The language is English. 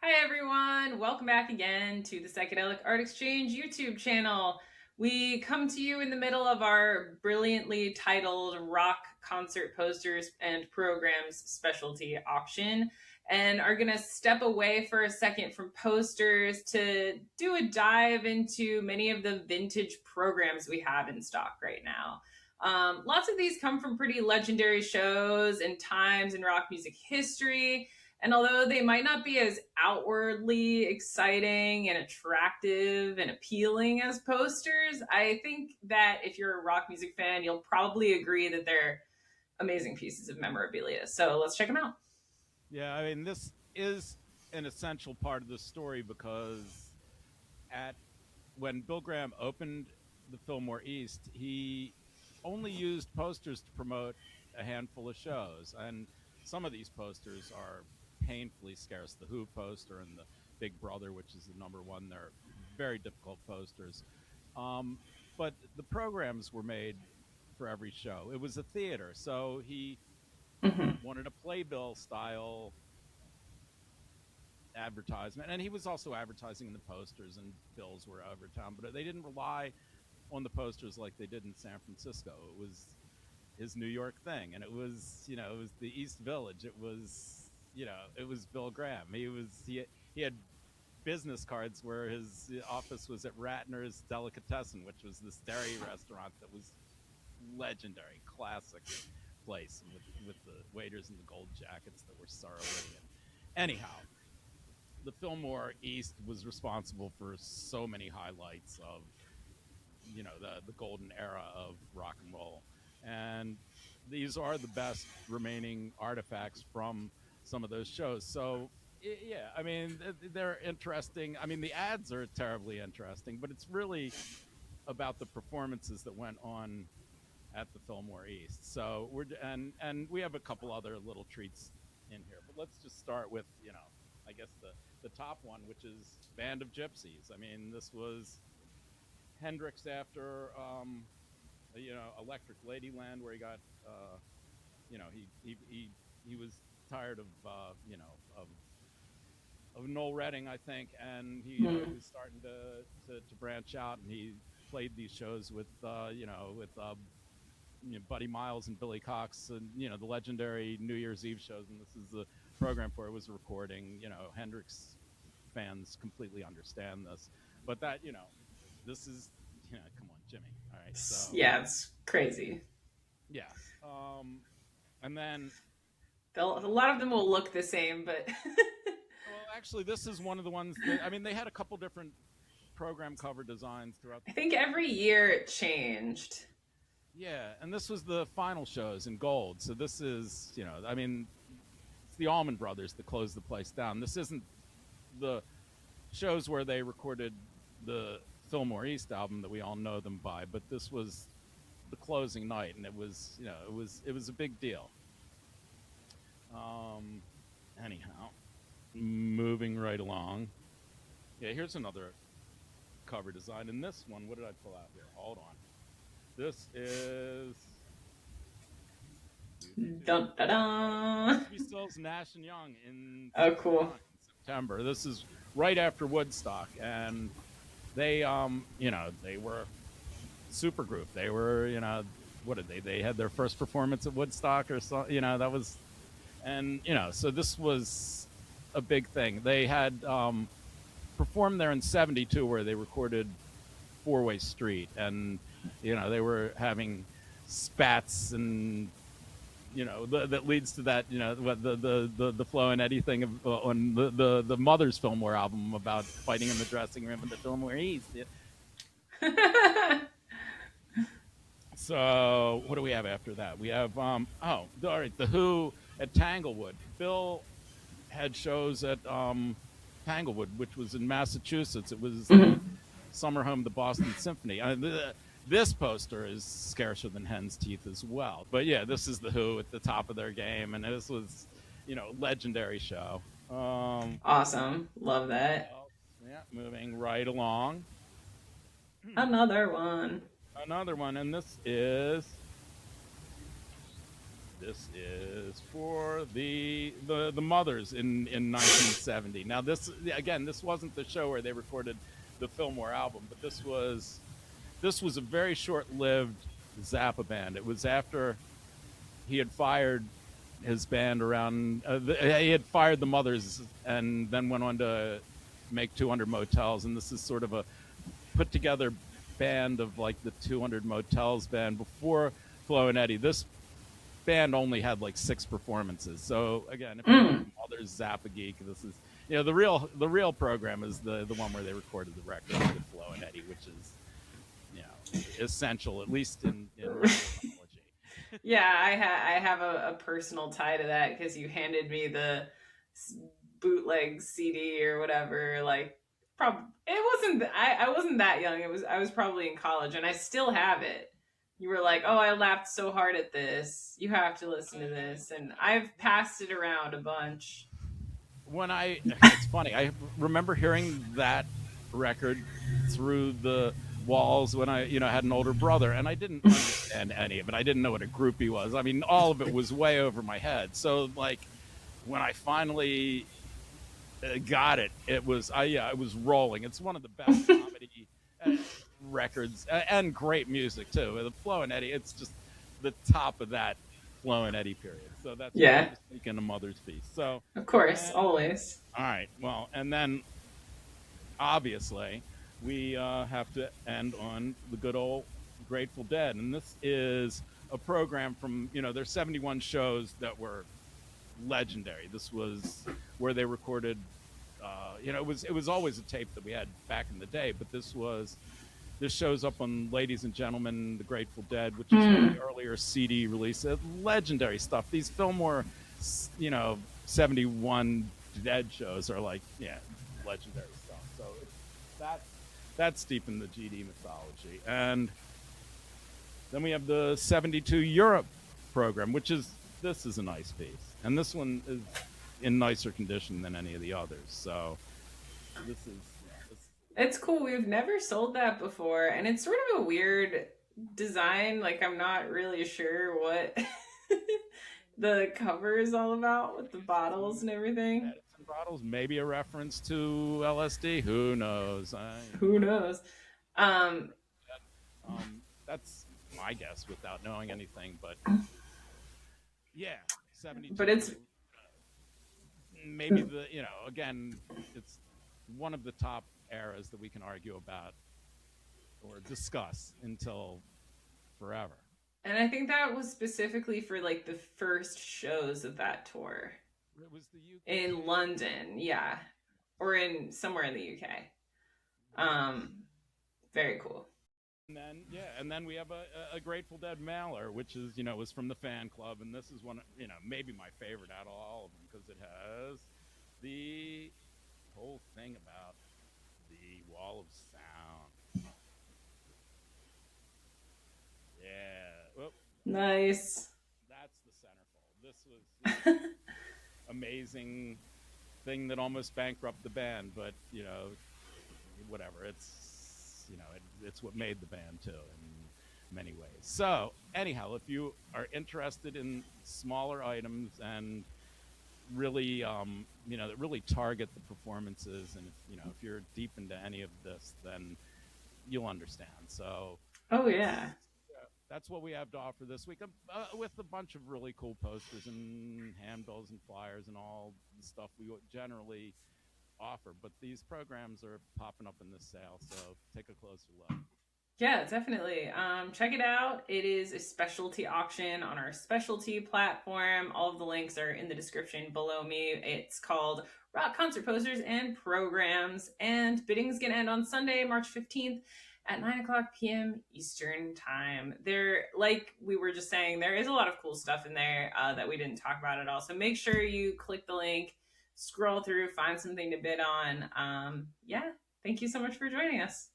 Hi everyone, welcome back again to the Psychedelic Art Exchange YouTube channel. We come to you in the middle of our brilliantly titled Rock Concert Posters and Programs Specialty Auction and are going to step away for a second from posters to do a dive into many of the vintage programs we have in stock right now. Lots of these come from pretty legendary shows and times in rock music history, and although they might not be as outwardly exciting and attractive and appealing as posters, I think that if you're a rock music fan, you'll probably agree that they're amazing pieces of memorabilia. So let's check them out. Yeah, I mean, this is an essential part of the story because at when Bill Graham opened the Fillmore East, he only used posters to promote a handful of shows, and some of these posters are painfully scarce. The Who poster and the Big Brother, which is the number one, they're very difficult posters. Um, but the programs were made for every show. It was a theater, so he Mm-hmm. wanted a playbill style advertisement, and he was also advertising in the posters, and bills were over town, but they didn't rely on the posters like they did in San Francisco. It was his New York thing, and it was the East Village. It was Bill Graham. He had business cards where his office was at Ratner's Delicatessen, which was this dairy restaurant that was legendary, classic place with the waiters in the gold jackets that were surly. And anyhow, the Fillmore East was responsible for so many highlights of the golden era of rock and roll, and these are the best remaining artifacts from some of those shows. So yeah, I mean, they're interesting. I mean, the ads are terribly interesting, but it's really about the performances that went on at the Fillmore East. So and we have a couple other little treats in here, but let's just start with I guess the top one, which is Band of Gypsies. I mean, this was Hendrix after Electric Ladyland, where he got he was tired of Noel Redding, I think, and he was starting to branch out, and he played these shows with Buddy Miles and Billy Cox, and the legendary New Year's Eve shows. And this is the program for it was a recording. Hendrix fans completely understand this, but this is come on, Jimmy. All right, so Yeah, it's crazy. yes, and then A lot of them will look the same, but well, actually, this is one of the ones that I mean they had a couple different program cover designs throughout I the think every year it changed. yeah, and this was the final shows in gold. So this is, I mean, it's the Allman Brothers that closed the place down. This isn't the shows where they recorded the Fillmore East album that we all know them by, but this was the closing night, and it was a big deal. Um, anyhow, moving right along. Yeah, here's another cover design, and this one, what did I pull out here? Hold on. This is Dun, da, da. Crosby, Stills, Nash and Young in Oh, cool. '69, September. This is right after Woodstock, and they were super group. They were, what did they? They had their first performance at Woodstock or so. That was, and so this was a big thing. They had performed there in '72, where they recorded Four Way Street, and they were having spats and that leads to that the Flo and Eddie thing on the Mother's Fillmore album about fighting in the dressing room in the Fillmore East. Yeah. So what do we have after that? We have all right, the Who at Tanglewood. Bill had shows at Tanglewood, which was in Massachusetts. It was the Mhm. summer home of the Boston Symphony. This poster is scarcer than hen's teeth as well. But yeah, this is the Who at the top of their game, and this was, legendary show. Awesome. Love What that. else? Yeah, moving right along. Another one. Another one, and this is This is for the mothers in 1970. Now this wasn't the show where they recorded the Fillmore album, but this was a very short-lived Zappa band. It was after he had fired his band around. He had fired the Mothers and then went on to make 200 Motels, and this is sort of a put together band of like the 200 Motels band before Flo and Eddie. This band only had like 6 performances. So again, if you're like Mm. a Mother's Zappa geek, this is the real program is the one where they recorded the record with Flo and Eddie, which is essential, at least in my mythology. Yeah, I have a personal tie to that because you handed me the bootleg CD or whatever. Like, it wasn't. I wasn't that young. I was probably in college, and I still have it. You were like, "Oh, I laughed so hard at this. You have to listen to this," and I've passed it around a bunch. It's funny. I remember hearing that record through the walls when I, had an older brother, and I didn't understand any of it. I didn't know what a groupie was. I mean, all of it was way over my head. So, like, when I finally got it, it was rolling. It's one of the best comedy uh, records and great music too. The Flo and Eddie, it's just the top of that Flo and Eddie period. So that's why I Yeah, was thinking a Mother's Piece. So, of course, and always. all right. Well, and then obviously we have to end on the good old Grateful Dead, and this is a program from their 71 shows that were legendary. This was where they recorded. It was always a tape that we had back in the day, but this shows up on Ladies and Gentlemen, The Grateful Dead, which is one of the Mm. earlier CD releases. Legendary stuff. These Fillmore, 71 Dead shows are like, legendary stuff. So that that's deep in the GD mythology. And then we have the 72 Europe program, this is a nice piece. And this one is in nicer condition than any of the others. So this is, It's cool. We've never sold that before, and it's sort of a weird design. Like, I'm not really sure what the cover is all about with the bottles and everything. medicine bottles, maybe a reference to LSD. Who knows? Who knows? Um, That's my guess without knowing anything. But yeah, but it's 72. Maybe again, it's one of the top eras that we can argue about or discuss until forever. and I think that was specifically for like the first shows of that tour It was the in UK. London, yeah, or in somewhere in the UK. Um, Very cool. And then we have a Grateful Dead mailer, which is was from the fan club, and this is one maybe my favorite out of all of them because it has the whole thing about the wall of sound. Yeah, well, Nice. that's the centerfold. This was amazing thing that almost bankrupted the band, but whatever. It's what made the band too in many ways. So anyhow, if you are interested in smaller items and really that really target the performances, and if you're deep into any of this, then you'll understand. So Oh that's yeah. that's what we have to offer this week, with a bunch of really cool posters and handbills and flyers and all the stuff we generally offer. But these programs are popping up in this sale, so take a closer look. Yeah, definitely. Check it out. It is a specialty auction on our specialty platform. All of the links are in the description below me. It's called Rock Concert Posters and Programs, and bidding's gonna end on Sunday, March 15th at 9 o'clock p.m. Eastern Time. There, like we were just saying, there is a lot of cool stuff in there that we didn't talk about at all. So make sure you click the link, scroll through, find something to bid on. Yeah, thank you so much for joining us.